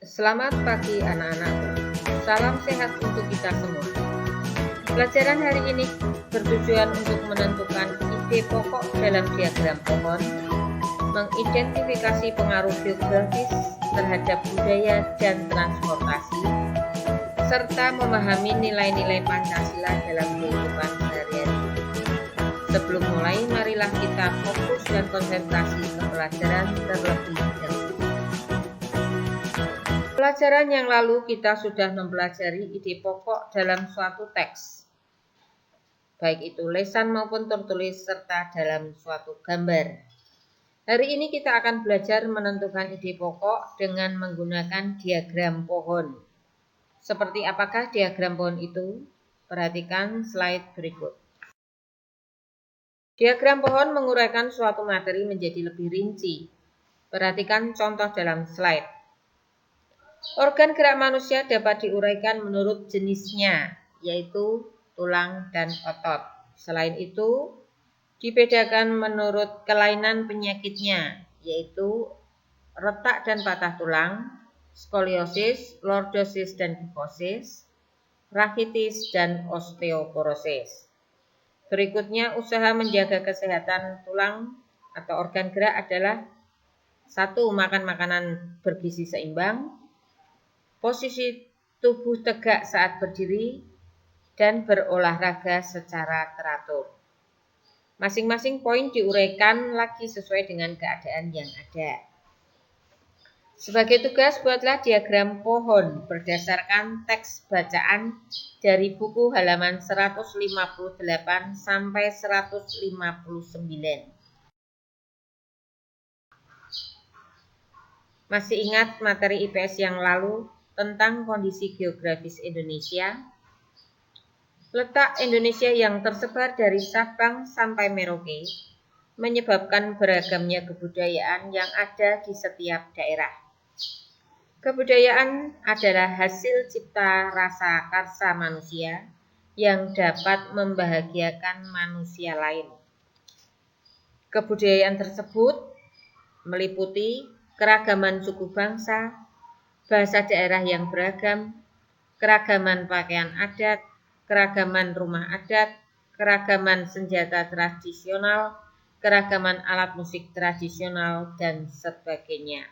Selamat pagi anak-anakku. Salam sehat untuk kita semua. Pelajaran hari ini bertujuan untuk menentukan ide pokok dalam diagram pohon, mengidentifikasi pengaruh geografis terhadap budaya dan transportasi, serta memahami nilai-nilai Pancasila dalam kehidupan sehari-hari. Sebelum mulai, marilah kita fokus dan konsentrasi ke pelajaran terlebih dahulu. Pelajaran yang lalu kita sudah mempelajari ide pokok dalam suatu teks, baik itu lesan maupun tertulis serta dalam suatu gambar. Hari ini kita akan belajar menentukan ide pokok dengan menggunakan diagram pohon. Seperti apakah diagram pohon itu? Perhatikan slide berikut. Diagram pohon menguraikan suatu materi menjadi lebih rinci. Perhatikan contoh dalam slide. Organ gerak manusia dapat diuraikan menurut jenisnya, yaitu tulang dan otot. Selain itu, dibedakan menurut kelainan penyakitnya, yaitu retak dan patah tulang, skoliosis, lordosis dan kifosis, rakitis, dan osteoporosis. Berikutnya, usaha menjaga kesehatan tulang atau organ gerak adalah 1. Makan makanan bergizi seimbang, posisi tubuh tegak saat berdiri, dan berolahraga secara teratur. Masing-masing poin diuraikan lagi sesuai dengan keadaan yang ada. Sebagai tugas, buatlah diagram pohon berdasarkan teks bacaan dari buku halaman 158 sampai 159. Masih ingat materi IPS yang lalu tentang kondisi geografis Indonesia? Letak Indonesia yang tersebar dari Sabang sampai Merauke menyebabkan beragamnya kebudayaan yang ada di setiap daerah. Kebudayaan adalah hasil cipta rasa karsa manusia yang dapat membahagiakan manusia lain. Kebudayaan tersebut meliputi keragaman suku bangsa, bahasa daerah yang beragam, keragaman pakaian adat, keragaman rumah adat, keragaman senjata tradisional, keragaman alat musik tradisional, dan sebagainya.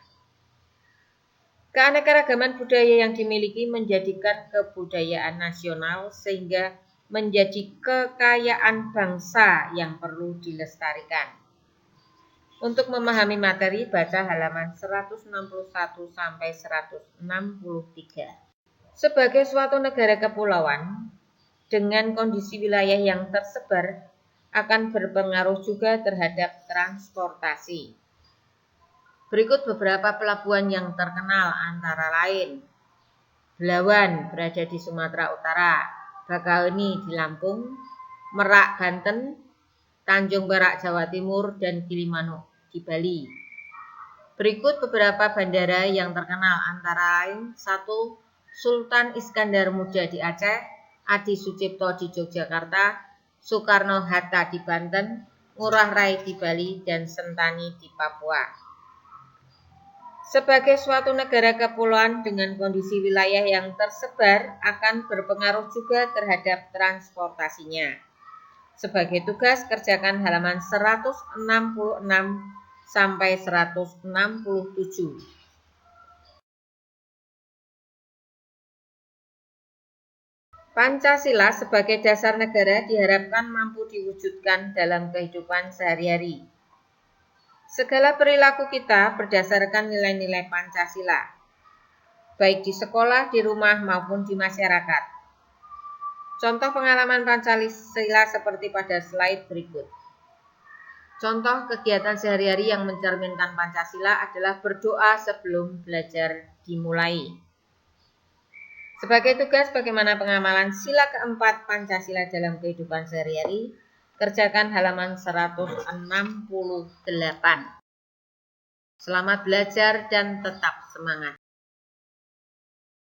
Keanekaragaman budaya yang dimiliki menjadikan kebudayaan nasional sehingga menjadi kekayaan bangsa yang perlu dilestarikan. Untuk memahami materi, baca halaman 161 sampai 163. Sebagai suatu negara kepulauan, dengan kondisi wilayah yang tersebar akan berpengaruh juga terhadap transportasi. Berikut beberapa pelabuhan yang terkenal antara lain: Belawan berada di Sumatera Utara, Bakauheni di Lampung, Merak Banten, Tanjung Perak Jawa Timur, dan Gilimanuk di Bali. Berikut beberapa bandara yang terkenal antara lain: 1. Sultan Iskandar Muda di Aceh, Adi Sucipto di Yogyakarta, Soekarno-Hatta di Banten, Ngurah Rai di Bali, dan Sentani di Papua. Sebagai suatu negara kepulauan dengan kondisi wilayah yang tersebar akan berpengaruh juga terhadap transportasinya. Sebagai tugas, kerjakan halaman 166 sampai 167. Pancasila sebagai dasar negara diharapkan mampu diwujudkan dalam kehidupan sehari-hari. Segala perilaku kita berdasarkan nilai-nilai Pancasila, baik di sekolah, di rumah, maupun di masyarakat. Contoh pengalaman Pancasila seperti pada slide berikut. Contoh kegiatan sehari-hari yang mencerminkan Pancasila adalah berdoa sebelum belajar dimulai. Sebagai tugas, bagaimana pengamalan sila keempat Pancasila dalam kehidupan sehari-hari? Kerjakan halaman 168. Selamat belajar dan tetap semangat.